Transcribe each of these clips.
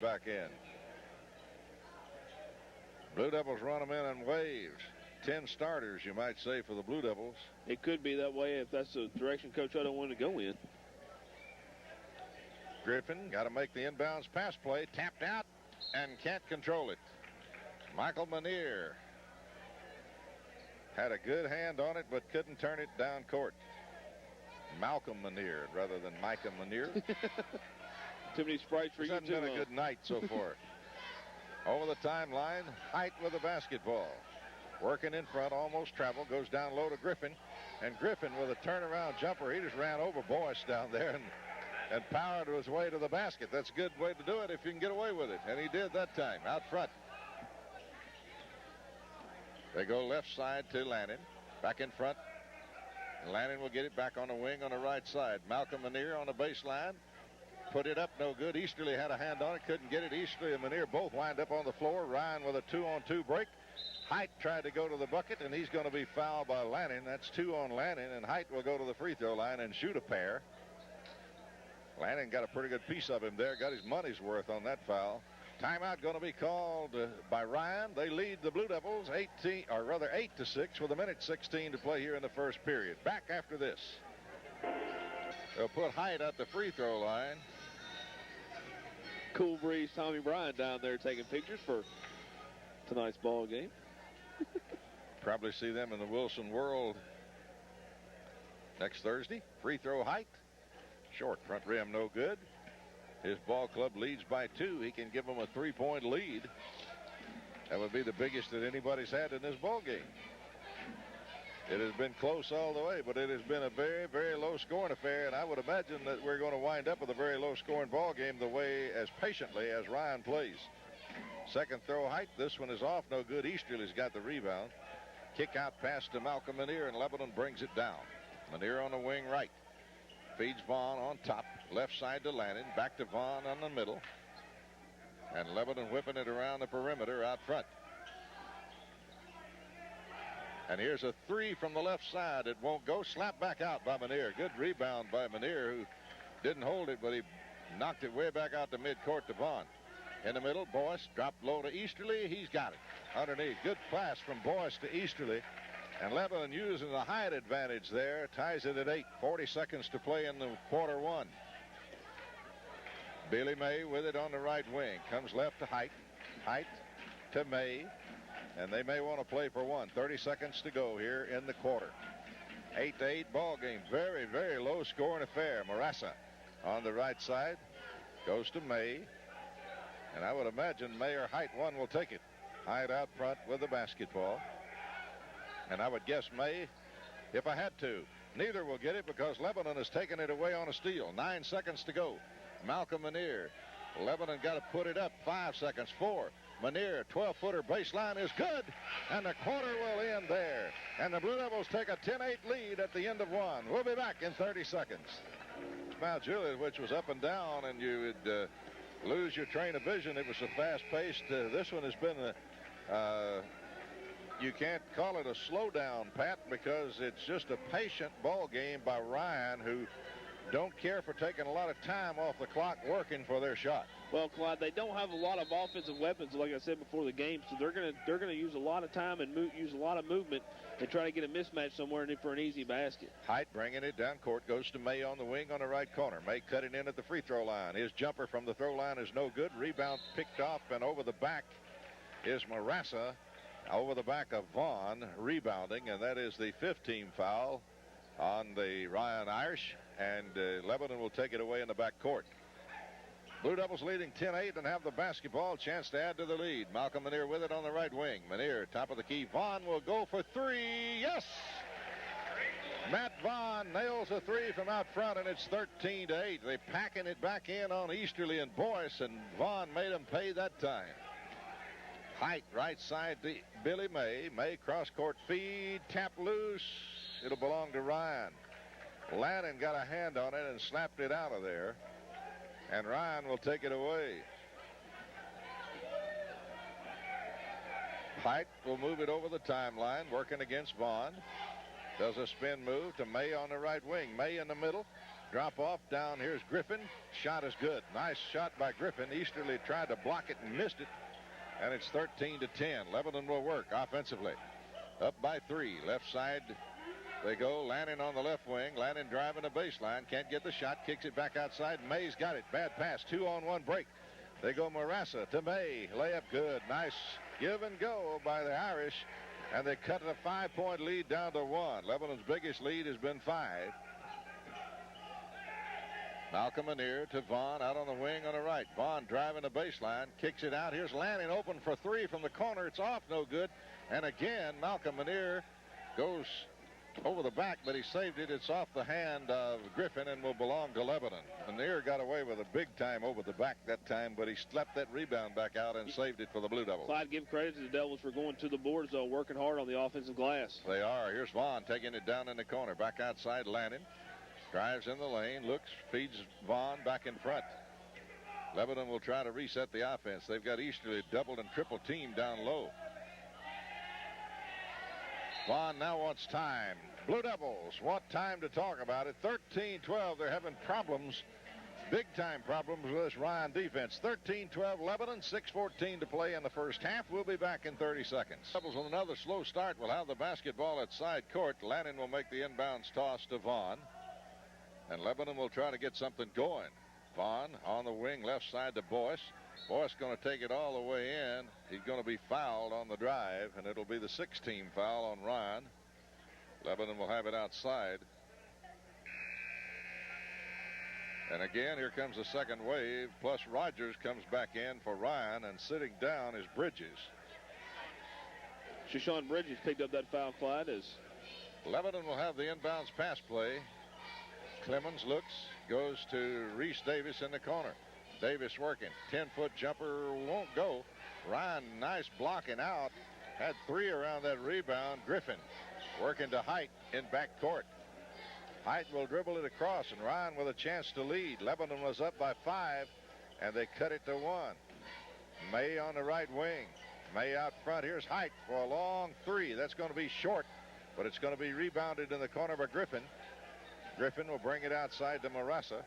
back in. Blue Devils run them in waves. 10 starters, you might say, for the Blue Devils. It could be that way if that's the direction Coach Hutto wanted to go in. Griffin got to make the inbounds pass play. Tapped out and can't control it. Michael Manier had a good hand on it, but couldn't turn it down court. Malcolm Manier rather than Micah Manier. Too many sprites for you, It's been a good night so far. Over the timeline, Height with the basketball. Working in front, almost travel, goes down low to Griffin. And Griffin with a turnaround jumper. He just ran over Boyce down there and powered his way to the basket. That's a good way to do it if you can get away with it. And he did that time, out front. They go left side to Lannon. Back in front. Lannon will get it back on the wing on the right side. Malcolm Manier on the baseline. Put it up, no good. Easterly had a hand on it, couldn't get it. Easterly and Manier both wind up on the floor. Ryan with a 2-on-2 break. Height tried to go to the bucket, and he's going to be fouled by Lannon. That's 2 on Lannon, and Height will go to the free throw line and shoot a pair. Lannon got a pretty good piece of him there, got his money's worth on that foul. Timeout going to be called by Ryan. They lead the Blue Devils 8-6 with 1:16 to play here in the first period. Back after this. They'll put Height at the free throw line. Cool breeze Tommy Bryan down there taking pictures for tonight's ball game. Probably see them in the Wilson World next Thursday. Free throw Height. Short front rim, no good. His ball club leads by 2. He can give them a 3-point lead. That would be the biggest that anybody's had in this ball game. It has been close all the way, but it has been a very, very low-scoring affair, and I would imagine that we're going to wind up with a very low-scoring ball game the way as patiently as Ryan plays. Second throw Height. This one is off, no good. Easterly's got the rebound. Kick out pass to Malcolm Manier, and Lebanon brings it down. Manier on the wing right. Feeds Vaughn on top. Left side to Lannon. Back to Vaughn on the middle. And Lebanon whipping it around the perimeter out front. And here's a 3 from the left side. It won't go. Slap back out by Manier. Good rebound by Manier, who didn't hold it, but he knocked it way back out to midcourt to Vaughn. In the middle, Boyce dropped low to Easterly. He's got it underneath. Good pass from Boyce to Easterly. And Lebanon using the height advantage there. Ties it at 8. 40 seconds to play in the quarter one. Billy May with it on the right wing. Comes left to Height. Height to May. And they may want to play for one. 30 seconds to go here in the quarter. 8-8 ball game. Very, very low scoring affair. Marassa on the right side. Goes to May. And I would imagine May or Height one will take it. Height out front with the basketball. And I would guess May if I had to. Neither will get it because Lebanon has taken it away on a steal. 9 seconds to go. Malcolm Manier. Lebanon got to put it up. 5 seconds. 4. Manier, 12-footer baseline is good. And the quarter will end there. And the Blue Devils take a 10-8 lead at the end of one. We'll be back in 30 seconds. Mount Juliet, which was up and down, and you would lose your train of vision. It was a fast-paced. This one has been you can't call it a slowdown, Pat, because it's just a patient ball game by Ryan, who don't care for taking a lot of time off the clock working for their shot. Well, Clyde, they don't have a lot of offensive weapons, like I said before the game, so they're gonna use a lot of time and use a lot of movement and try to get a mismatch somewhere for an easy basket. Height bringing it down court, goes to May on the wing on the right corner. May cutting in at the free throw line. His jumper from the throw line is no good. Rebound picked off, and over the back is Marassa. Over the back of Vaughn, rebounding, and that is the 15th foul on the Ryan Irish, and Lebanon will take it away in the back court. Blue Devils leading 10-8 and have the basketball. Chance to add to the lead. Malcolm Manier with it on the right wing. Manier, top of the key. Vaughn will go for 3. Yes! Matt Vaughn nails a 3 from out front, and it's 13-8. They're packing it back in on Easterly and Boyce, and Vaughn made them pay that time. Height, right side to Billy May. May cross-court feed, tap loose. It'll belong to Ryan. Lannon got a hand on it and slapped it out of there. And Ryan will take it away. Height will move it over the timeline, working against Vaughn. Does a spin move to May on the right wing. May in the middle. Drop off down. Here's Griffin. Shot is good. Nice shot by Griffin. Easterly tried to block it and missed it. And it's 13-10. Lebanon will work offensively. Up by 3. Left side they go. Lannon on the left wing. Lannon driving the baseline. Can't get the shot. Kicks it back outside. May's got it. Bad pass. 2-on-1 break. They go Marassa to May. Layup good. Nice give and go by the Irish. And they cut a 5-point lead down to 1. Lebanon's biggest lead has been 5. Malcolm Anir to Vaughn out on the wing on the right. Vaughn driving the baseline. Kicks it out. Here's Lanning open for 3 from the corner. It's off. No good. And again, Malcolm Anir goes over the back, but he saved it. It's off the hand of Griffin and will belong to Lebanon. Anir got away with a big time over the back that time, but he slapped that rebound back out and saved it for the Blue Devils. Clyde, give credit to the Devils for going to the boards, though, working hard on the offensive glass. They are. Here's Vaughn taking it down in the corner. Back outside, Lannon. Drives in the lane, looks, feeds Vaughn back in front. Lebanon will try to reset the offense. They've got Easterly doubled and triple team down low. Vaughn now wants time. Blue Devils want time to talk about it. 13-12. They're having problems, big-time problems with this Ryan defense. 13-12 Lebanon, 6:14 to play in the first half. We'll be back in 30 seconds. Devils with another slow start will have the basketball at side court. Lannon will make the inbounds toss to Vaughn. And Lebanon will try to get something going. Vaughn on the wing, left side to Boyce. Boyce going to take it all the way in. He's going to be fouled on the drive, and it'll be the 6th-team foul on Ryan. Lebanon will have it outside. And again, here comes the second wave, plus Rogers comes back in for Ryan, and sitting down is Bridges. Shashawn Bridges picked up that foul, Clyde, as Lebanon will have the inbounds pass play. Clemens looks, goes to Reese Davis in the corner. Davis working. 10-foot jumper won't go. Ryan, nice blocking out. Had 3 around that rebound. Griffin working to Height in back court. Height will dribble it across, and Ryan with a chance to lead. Lebanon was up by 5, and they cut it to 1. May on the right wing. May out front. Here's Height for a long 3. That's going to be short, but it's going to be rebounded in the corner by Griffin. Griffin will bring it outside to Marassa.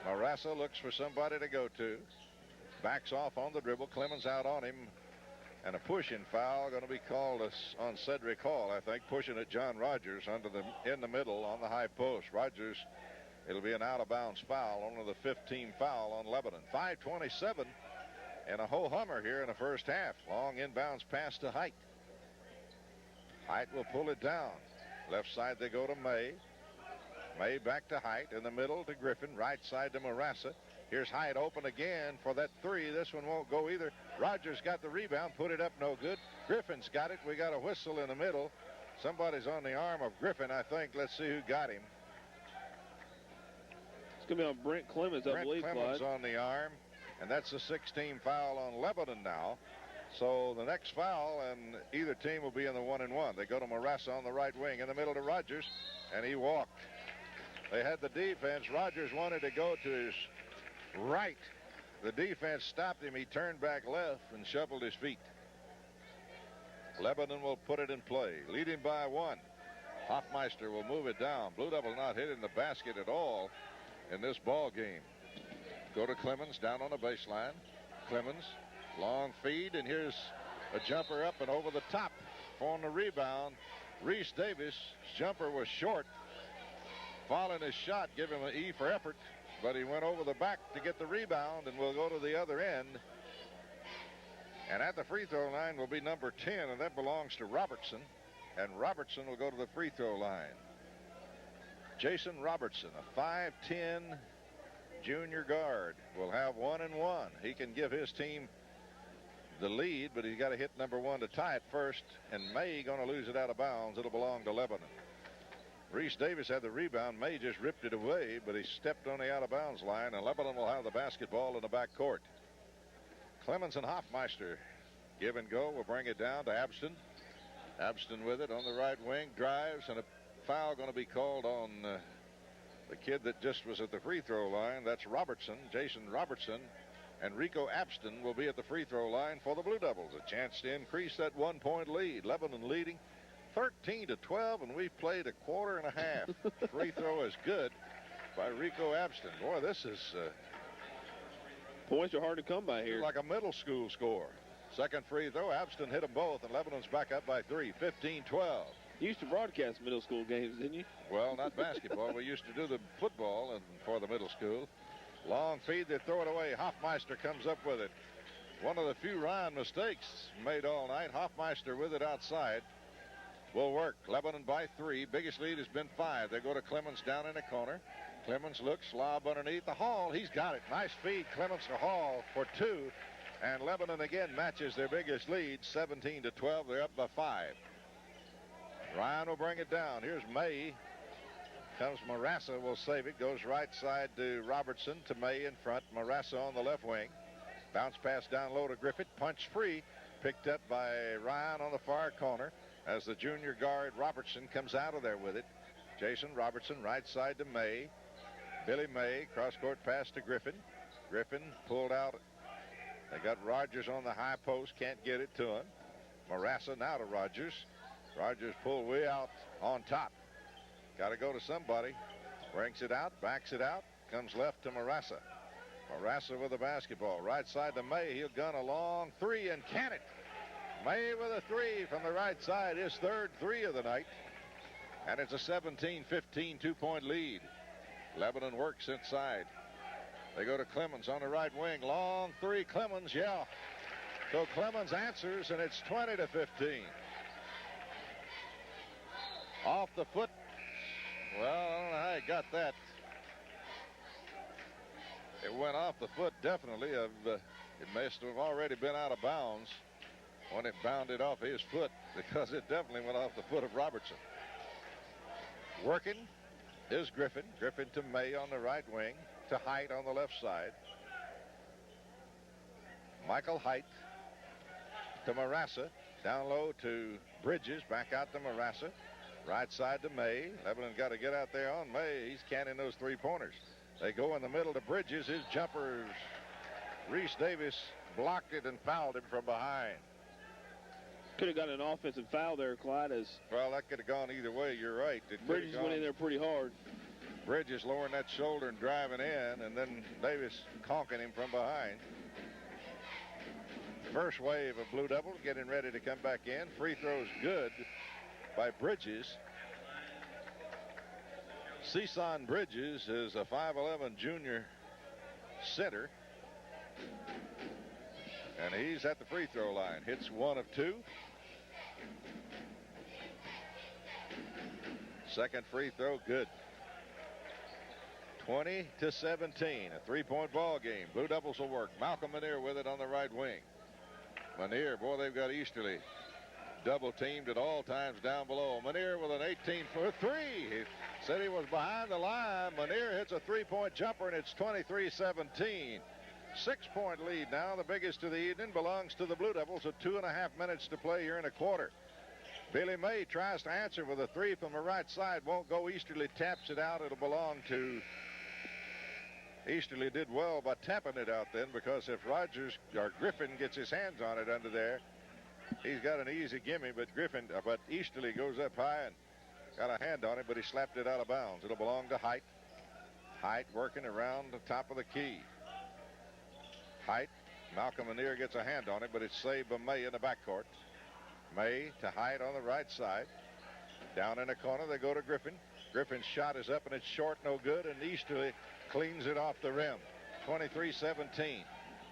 Marassa looks for somebody to go to. Backs off on the dribble. Clemens out on him. And a pushing foul going to be called on Cedric Hall, I think. Pushing at John Rogers in the middle on the high post. Rogers, it'll be an out-of-bounds foul. Only the 15th foul on Lebanon. 5:27 and a ho-hummer here in the first half. Long inbounds pass to Height. Height will pull it down. Left side they go to May. May back to Height. In the middle to Griffin. Right side to Marassa. Here's Height open again for that 3. This one won't go either. Rogers got the rebound. Put it up, no good. Griffin's got it. We got a whistle in the middle. Somebody's on the arm of Griffin, I think. Let's see who got him. It's going to be on Brent Clemens, I believe, Brent Clemens Clyde. on the arm. And that's the 16th foul on Lebanon now. So the next foul, and either team will be in the 1-and-1. They go to Marassa on the right wing in the middle to Rogers, and he walked. They had the defense. Rogers wanted to go to his right. The defense stopped him. He turned back left and shuffled his feet. Lebanon will put it in play, leading by 1. Hoffmeister will move it down. Blue Devil not hitting the basket at all in this ball game. Go to Clemens down on the baseline. Clemens, long feed, and here's a jumper up and over the top. On the rebound, Reese Davis. Jumper was short. Following his shot, give him an E for effort, but he went over the back to get the rebound and will go to the other end. And at the free throw line will be number 10, and that belongs to Robertson. And Robertson will go to the free throw line. Jason Robertson, a 5'10" junior guard, will have 1-and-1. He can give his team the lead, but he's got to hit number 1 to tie it first. And May going to lose it out of bounds. It'll belong to Lebanon. Reese Davis had the rebound. May just ripped it away, but he stepped on the out-of-bounds line, and Lebanon will have the basketball in the back court. Clemens and Hoffmeister give and go. We'll bring it down to Abston. Abston with it on the right wing, drives, and a foul going to be called on the kid that just was at the free throw line. That's Robertson, Jason Robertson, and Rico Abston will be at the free throw line for the Blue Devils. A chance to increase that 1-point lead. Lebanon leading 13-12, and we've played a quarter and a half. Free throw is good. by Rico Abston. Boy, this is points are hard to come by here. like a middle school score. Second free throw, Abston hit them both, and Lebanon's back up by 3, 15-12. You used to broadcast middle school games, didn't you? Well, not basketball. We used to do the football and for the middle school. Long feed, they throw it away. Hoffmeister comes up with it. One of the few Ryan mistakes made all night. Hoffmeister with it outside. Will work. Lebanon by 3. Biggest lead has been 5. They go to Clemens down in the corner. Clemens looks, lob underneath the Hall. He's got it. Nice feed. Clemens to Hall for 2. And Lebanon again matches their biggest lead, 17-12. They're up by 5. Ryan will bring it down. Here's May. Comes Marassa, will save it. Goes right side to Robertson, to May in front. Marassa on the left wing. Bounce pass down low to Griffith. Punch free. Picked up by Ryan on the far corner as the junior guard Robertson comes out of there with it. Jason Robertson right side to May. Billy May, cross-court pass to Griffin. Griffin pulled out. They got Rogers on the high post. Can't get it to him. Marassa now to Rogers. Rogers pulled way out on top. Got to go to somebody. Brings it out, backs it out. Comes left to Marassa. Marassa with the basketball. Right side to May. He'll gun a long 3 and can it. May with a 3 from the right side. His third 3 of the night. And it's a 17-15 2-point lead. Lebanon works inside. They go to Clemens on the right wing. Long 3. Clemens, yeah. So Clemens answers, and it's 20-15. Off the foot. Well, I don't know how he got that. It went off the foot, definitely. It must have already been out of bounds when it bounded off his foot, because it definitely went off the foot of Robertson. Working is Griffin. Griffin to May on the right wing, to Height on the left side. Michael Height to Marassa. Down low to Bridges. Back out to Marassa. Right side to May. Lebanon got to get out there on May. He's canning those 3-pointers. They go in the middle to Bridges. His jumpers. Reese Davis blocked it and fouled him from behind. Could have got an offensive foul there, Clyde. Well, that could have gone either way. You're right. Bridges went in there pretty hard. Bridges lowering that shoulder and driving in, and then Davis conking him from behind. First wave of Blue Devils getting ready to come back in. Free throws good by Bridges. Ceason Bridges is a 5'11 junior center. And he's at the free throw line. Hits 1 of 2. Second free throw, good. 20-17, a 3-point ball game. Blue Devils will work. Malcolm Manier with it on the right wing. Manier, boy, they've got Easterly double teamed at all times down below. Manier with an 18-foot 3. He said he was behind the line. Manier hits a 3-point jumper, and it's 23-17. 6-point lead now. The biggest of the evening belongs to the Blue Devils with 2.5 minutes to play here in a quarter. Billy May tries to answer with a 3 from the right side. Won't go. Easterly taps it out. It'll belong to... Easterly did well by tapping it out then, because if Rogers or Griffin gets his hands on it under there, he's got an easy gimme. But Easterly goes up high and got a hand on it, but he slapped it out of bounds. It'll belong to Height. Height working around the top of the key. Height. Malcolm Manier gets a hand on it, but it's saved by May in the backcourt. May to Height on the right side. Down in the corner, they go to Griffin. Griffin's shot is up, and it's short, no good, and Easterly cleans it off the rim. 23-17.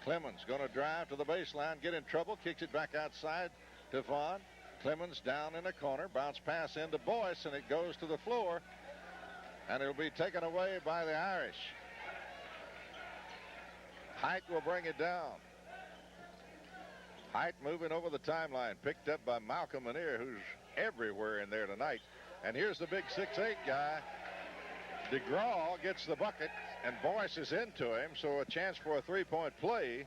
Clemens going to drive to the baseline, get in trouble, kicks it back outside to Vaughn. Clemens down in the corner, bounce pass into Boyce, and it goes to the floor, and it'll be taken away by the Irish. Height will bring it down. Height moving over the timeline, picked up by Malcolm Manier, who's everywhere in there tonight. And here's the big 6'8 guy. DeGraw gets the bucket, and Boyce is into him, so a chance for a 3-point play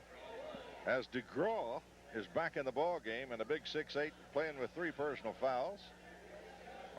as DeGraw is back in the ball game, and a big 6'8 playing with 3 personal fouls.